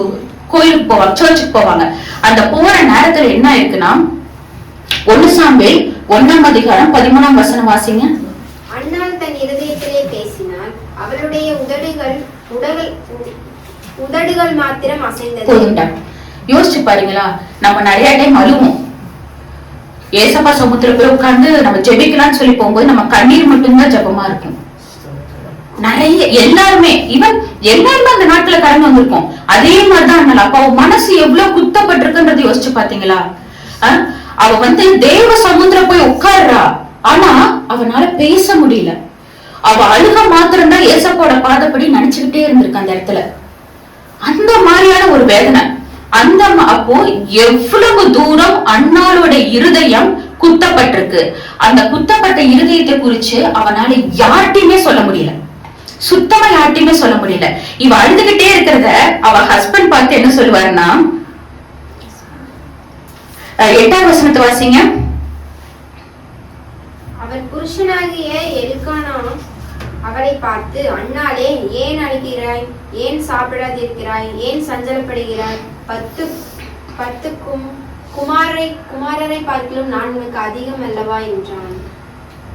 கோயிலுக்கு போவாங்க, சர்ச்சுக்கு போவாங்க. அந்த போற நேரத்துல என்ன இருக்குன்னா, 1 சாமுவேல் 1ஆம் அதிகாரம் 13ஆம் வசனம் வாசிங்க. அண்ணாள் தன் இருதயத்திலே பேசினாள், அவளுடைய உதடுகள் மாத்திரம் அசைந்தது. போதும்டா. யோசிச்சு பாருங்களா, நம்ம நிறைய டைம் அழுவோம். ஏசப்பா சமுத்திர போய் உட்கார்ந்து நம்ம ஜெபிக்கலாம்னு சொல்லி போகும்போது நம்ம கண்ணீர் மட்டும்தான் ஜெபமா இருக்கும். நிறைய எல்லாருமே எல்லாருமே அந்த நாட்களை கடந்து வந்திருக்கோம். அதே மாதிரிதான் அப்ப அவ மனசு எவ்வளவு குத்தப்பட்டிருக்குன்றது யோசிச்சு பாத்தீங்களா? அவ வந்து தேவ சமுத்திரம் போய் உட்கார்றா, ஆனா அவனால பேச முடியல. அவ அழுக மாத்திரம்தான் ஏசப்பாவோட பாதப்படி நினைச்சுக்கிட்டே இருந்திருக்கு அந்த இடத்துல. அந்த மாதிரியான ஒரு வேதனை. அப்போ எவ்வளவு தூரம் அண்ணாளோட இருதயம் குத்தப்பட்டிருக்கு. அந்த குத்தப்பட்ட இருதயத்தை குறிச்சு அவனால யார்ட்டையுமே சொல்ல முடியல, சுத்தமா யார்ட்டையுமே சொல்ல முடியல. இவ அழுதுகிட்டே இருக்கிறத அவ ஹஸ்பண்ட் பார்த்து என்ன சொல்லுவாருன்னா, 8ஆம் வசனத்தை வாசிங்க. அவன் புருஷனாகிய எல்கானா அவளை பார்த்து, அண்ணாளே ஏன் அழுகிறாய், ஏன் சாப்பிடாதிருக்கிறாய், ஏன் சஞ்சலப்படுகிறாய், 10 குமாரரை பார்க்கலும் நான் உனக்கு அதிகம் அல்லவா என்றான்.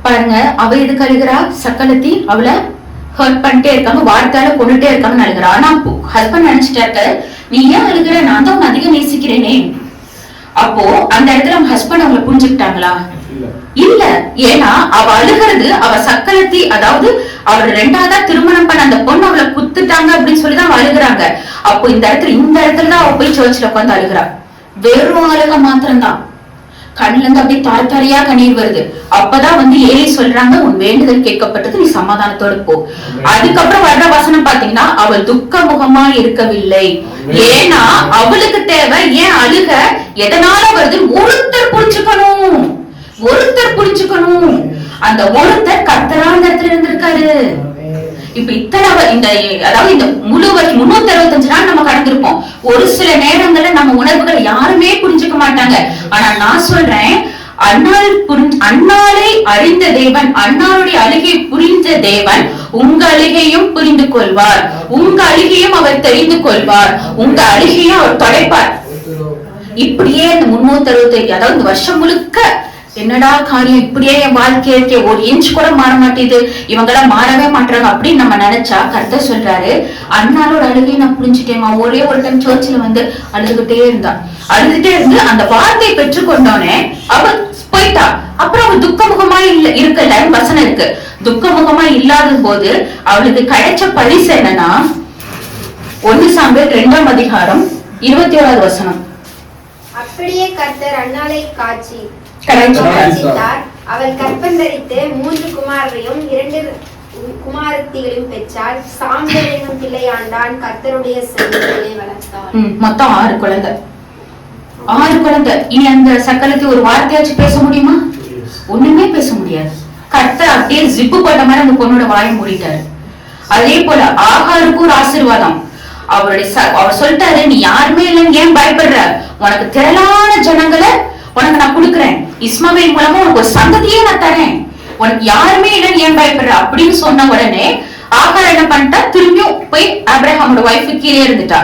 பாருங்க, அவ எதுக்கு அழுகிறா? சக்களத்தி அவளை ஹர்ட் பண்ணிட்டே இருக்காங்க, வார்த்தையால கொண்டுட்டே இருக்காங்கன்னு அழுகிறா. ஆனா ஹஸ்பண்ட் நினைச்சிட்டா இருக்க, நீ ஏன் அழுகிற, நான் தான் உன்னை அதிகம் நேசிக்கிறேனே. அப்போ அந்த இடத்துல அவங்க ஹஸ்பண்ட் அவங்களை புரிஞ்சுக்கிட்டாங்களா? இல்ல. ஏன்னா அவ அழுகிறது அவ சக்களத்தி, அதாவது அவர் 2ஆவதா திருமணம் பண்ண அந்த பொண்ணு அவளை குத்துட்டாங்க அப்படின்னு சொல்லிதான் அழுகுறாங்க. அப்போ இந்த இடத்துலதான் அவ போய் சர்ச்ல உட்காந்து அழுகிறா. வெறும் அழுக மாத்திரம்தான், கண்ணுல இருந்து அப்படியே தாரியா கண்ணீர் வருது. அப்பதான் வந்து ஏலி சொல்றாங்க, உன் வேண்டுதல் கேட்கப்பட்டது, நீ சமாதானத்தோடு போ. அதுக்கப்புறம் வர்ற வசனம் பாத்தீங்கன்னா, அவள் துக்க முகமா இருக்கவில்லை. ஏன்னா அவளுக்கு தேவை ஏன் அழுக எதனால வருது, ஒருத்தர் புரிஞ்சுக்கணும். அந்த ஒருத்தர் கர்த்தரான இடத்துல இருந்திருக்காரு. இப்ப அதாவது இந்த முழு 365 நாள் நம்ம கடந்திருப்போம். ஒரு சில நேரங்கள்ல நம்ம உணர்வுகளை யாருமே புரிஞ்சுக்க மாட்டாங்க. ஆனா நான் சொல்றேன், அன்னாளை அறிந்த தேவன், அன்னாளுடைய அழுகை புரிந்த தேவன் உங்க அழுகையும் புரிந்து கொள்வார், உங்க அழுகையும் அவர் தெரிந்து கொள்வார், உங்க அழுகையும் அவர் தொடைப்பார். இப்படியே இந்த 365, அதாவது இந்த வருஷம் முழுக்க என்னடா காரியம், இப்படியே என் வாழ்க்கை இருக்கே, ஒரு இன்ச் கூட மாற மாட்டேது, இவங்கெல்லாம் மாறவே மாட்டாங்க அப்படின்னு நம்ம நினைச்சா, கர்த்தர் சொல்றாரு, அண்ணாளோட அழுகையை நான் புரிஞ்சுட்டேன். ஒரே ஒரு டைம் சர்ச்சில் வந்து அழுதுகிட்டே இருந்து அந்த வார்த்தையை பெற்றுக்கொண்டோனே அவ போயிட்டா. அப்புறம் அவ துக்கமுகமா இருக்கல, வசனம் இருக்கு. துக்கமுகமா இல்லாத போது அவளுக்கு கிடைச்ச பரிசு என்னன்னா, 1 சாமுவேல் 2ஆம் அதிகாரம் 21வது வசனம். அப்படியே கர்த்தர் அன்னாளை காட்சி கடைச்சிட்டார். அவள் கற்பந்தரித்து 3 குமாரரையும் 2 குமாரத்திகளையும் பெற்றாள். சாமுவேல் என்னும் பிள்ளை ஆண்டான், கர்த்தருடைய சந்நிதியிலே வளர்த்தாள். மொத்தம் 6 குழந்தை. இனி அந்த சக்கலத்தை ஒரு வார்த்தையாச்சும் பேச முடியுமா? ஒண்ணுமே பேச முடியாது. கர்த்தர் அப்படியே ஜிப்பு போட்ட மாதிரி அந்த பொண்ணோட வாயை மூடிட்டாரு. அதே போல ஆகாருக்கு ஒரு ஆசீர்வாதம். அவர் சொல்லிட்டாரு, நீ யாருமே இல்லைன்னு ஏன் பயப்படுற, உனக்கு திரளான ஜனங்களை உனக்கு நான் கொடுக்குறேன், இஸ்மவேல் மூலமா உனக்கு ஒரு சந்ததியே நான் தரேன், உனக்கு யாருமே இல்லைன்னு ஏன் பயப்படுற அப்படின்னு சொன்ன உடனே ஆகார் என்ன பண்ணிட்டா, திரும்பியும் போய் ஆபிரகாமோட வைஃபு கீழே இருந்துட்டா.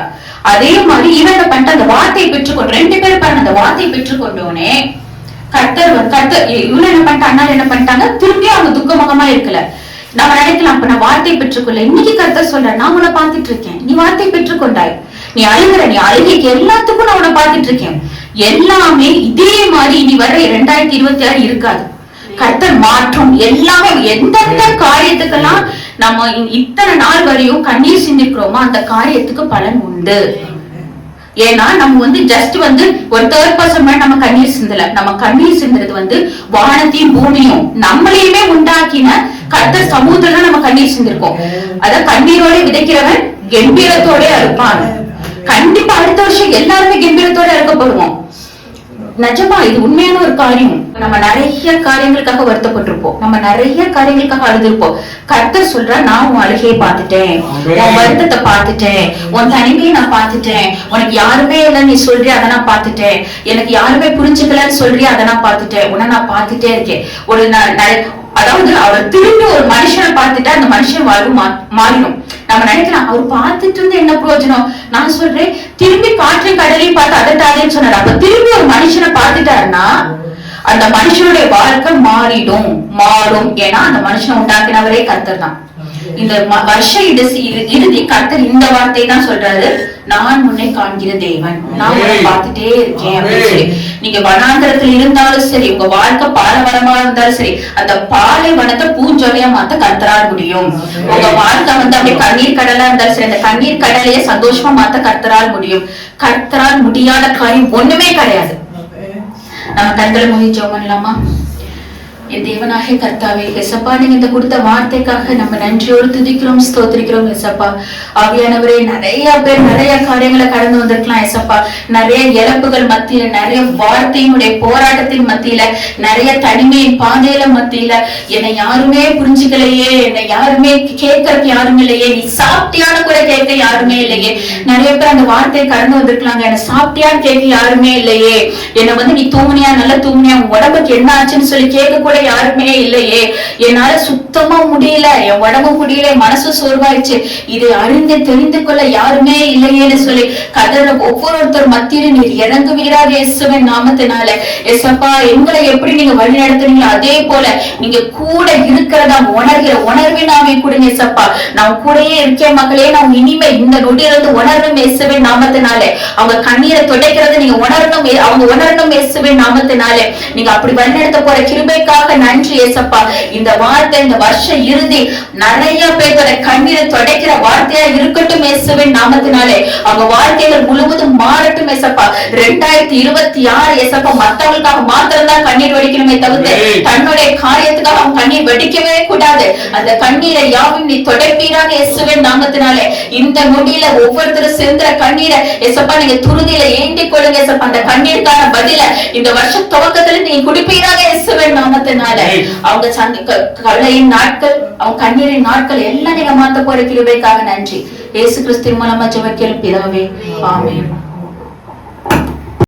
அதே மாதிரி இவன் பண்ணிட்டு அந்த வார்த்தையை பெற்றுக்கொண்டு 2 பேரும் பாருங்க அந்த வார்த்தையை பெற்றுக்கொண்டோனே கர்த்தர் இவங்க என்ன பண்ணிட்டு அண்ணா என்ன பண்ணிட்டாங்க, திரும்பியும் அவங்க துக்கமுகமா இருக்கல. நம்ம நினைக்கலாம் அப்ப நான் வார்த்தை பெற்றுக்கொள்ள, இன்னைக்கு கர்த்தர் சொல்ற நான் உன்னை பார்த்துட்டு இருக்கேன், நீ வார்த்தை பெற்றுக்கொண்டாய், நீ அழுகிற, நீ அழுகைக்கு எல்லாத்துக்கும் நான் உன்னை பார்த்துட்டு இருக்கேன். எல்லாமே இதே மாதிரி இனி வர 2026 இருக்காது. கர்த்தர் மாற்றம் எல்லாமே எந்தெந்த காரியத்துக்கெல்லாம் நம்ம இத்தனை நாள் வரையும் கண்ணீர் சிந்திக்கிறோமோ அந்த காரியத்துக்கு பலன் உண்டு. ஏன்னா நம்ம ஜஸ்ட் ஒரு 3% நம்ம கண்ணீர் சிந்தல. நம்ம கண்ணீர் சிந்துறது வானத்தையும் பூமியும் நம்மளையுமே உண்டாக்கின கர்த்தர் சமூகத்துல நம்ம கண்ணீர் சிந்திருக்கோம். அத கண்ணீரோட விதைக்கிறவன் கம்பீரத்தோட அறுப்பான். கண்டிப்பா அடுத்த வருஷம் எல்லாருமே கம்பீரத்தோட அறுக்கப்படுவோம். நிஜமா இது உண்மையான ஒரு காரியம். நம்ம நிறைய காரியங்களுக்காக வருத்தப்பட்டிருப்போம், நம்ம நிறைய காரியங்களுக்காக அழுதுருப்போம். கர்த்தர் சொல்ற நான் உன் அழுகையை பார்த்துட்டேன், உன் வருத்தத்தை பார்த்துட்டேன், உன் தனிமையை நான் பார்த்துட்டேன், உனக்கு யாருமே இல்லைன்னு நீ சொல்றிய அதை நான் பார்த்துட்டேன், எனக்கு யாருமே புரிஞ்சுக்கலன்னு சொல்றிய அதை நான் பார்த்துட்டேன், உன்னை நான் பார்த்துட்டே இருக்கேன். அதாவது அவர் திரும்பி ஒரு மனுஷனை பார்த்துட்டா அந்த மனுஷன் வாழ்வு மாறிடும். நம்ம நினைக்கலாம் அவர் பார்த்துட்டு இருந்து என்ன பிரயோஜனம், நான் சொல்றேன் திரும்பி காற்றையும் கடலையும் பார்த்து அதட்டாதேன்னு சொன்னார். அப்ப திரும்பி ஒரு மனுஷனை பார்த்துட்டாருன்னா அந்த மனுஷனுடைய வாழ்க்கை மாறும். ஏன்னா அந்த மனுஷனை உண்டாக்கினவரே கர்த்தர் தான். இந்த வருஷ இறுதி கர்த்தர் இந்த வார்த்தை தான் சொல்றாரு, நான் உன்னை காண்கிற தேவன், நான் உன்னை பார்த்துட்டே இருக்கேன் அப்படின்னு சொல்லி. நீங்க வனாந்தரத்தில் இருந்தாலும் சரி, உங்க வாழ்க்கை பாலைவனமா இருந்தாலும் சரி, அந்த பாலைவனத்தை பூஞ்சொலையா மாத்த கர்த்தரால் முடியும். உங்க வாழ்க்கை அப்படியே கண்ணீர் கடலா இருந்தாலும் சரி, அந்த கண்ணீர் கடலையே சந்தோஷமா மாத்த கர்த்தரால் முடியும். கர்த்தரால் முடியாத காரியம் ஒண்ணுமே கிடையாது. நம்ம கண்களை மூடி ஜெபம் பண்ணலாமா? என் தேவனாகிய கர்த்தாவே, எசப்பா நீங்க இந்த கொடுத்த வார்த்தைக்காக நம்ம நன்றியோடு துதிக்கிறோம், ஸ்தோத்திரிக்கிறோம் எசப்பா. ஆவியானவரே, நிறைய பேர் நிறைய காரியங்களை கடந்து வந்திருக்கலாம் எசப்பா. நிறைய இழப்புகள் மத்தியில, நிறைய வார்த்தையினுடைய போராட்டத்தின் மத்தியில, நிறைய தனிமையின் பாதையில மத்தியில என்னை யாருமே புரிஞ்சுக்கலையே, என்னை யாருமே கேட்கறதுக்கு யாரும் இல்லையே, நீ சாப்பிட்டியான கூட கேட்க யாருமே இல்லையே. நிறைய பேர் அந்த வார்த்தையை கடந்து வந்திருக்கலாங்க, என்ன சாப்பிட்டியான்னு கேட்க யாருமே இல்லையே, என்னை நீ தூங்குனியா, நல்லா தூங்குனியா, உடம்புக்கு என்ன ஆச்சுன்னு சொல்லி கேட்க கூட யாருமே இல்லையே, என்னால சுத்தமா முடியல, என் உடம்பு முடியல, மனசு சோர்வாயிடுச்சு, இதை அறிந்து தெரிந்து கொள்ள யாருமே இல்லையேன்னு சொல்லி கதற ஒவ்வொருத்தர் மத்தியில நீர் இறங்குவீராக இயேசுவின் நாமத்தினால. ஏசப்பா, எங்களை எப்படி நீங்க வழி நடத்துறீங்களோ அதே போல நீங்க கூட இருக்கிறதா உணர்கிற உணர்வினாவே கொடுங்க ஏசப்பா. நான் கூடயே இருக்கேன் மக்களே, நான் இனிமே இந்த நொடியிலிருந்து உணரணும் இயேசுவின் நாமத்தினாலே. அவங்க கண்ணீரை துடைக்கிறத நீங்க உணரணும், அவங்க உணரணும் இயேசுவின் நாமத்தினாலே. நீங்க அப்படி வழி நடத்த போற கிருபைக்காக நன்றி ஏசப்பா. இந்த வார்த்தை இந்த வருஷ இறுதி நிறைய பேரோட கண்ணீரை துடைக்கிற வார்த்தையா இருக்கட்டும் இயேசுவின் நாமத்தினாலே. அவங்க வாழ்க்கைகள் முழுவதும் மாறட்டும் ஏசப்பா. 2026 ஏசப்பா மத்தவங்களுக்காக மாத்திரம் தான் கண்ணீர் வடிக்கணுமே தவிர்த்து தன்னுடைய காரியத்துக்காக அவங்க கண்ணீர் வடிக்கவே கூடாது. அந்த கண்ணீரை யாவும் நீ துடைப்பீராக இயேசுவின் நாமத்தினாலே. இந்த நொடியில ஒவ்வொருத்தரும் சிந்துற கண்ணீரை ஏசப்பா நீங்க துருதியில ஏண்டிக் கொள்ளுங்க ஏசப்பா. அந்த கண்ணீருக்கான பதில இந்த வருஷ துவக்கத்துல நீங்க குடிப்பீராக இயேசுவின் நாமத்தினால. அவங்க கவலையின் நாட்கள், அவங்க கண்ணீரின் நாட்கள் எல்லாம் நீங்க மாத்த போற கிருபைக்காக நன்றி. இயேசு கிறிஸ்துவின் மூலமா ஜெபம் கேளும் பிதாவே, ஆமென்.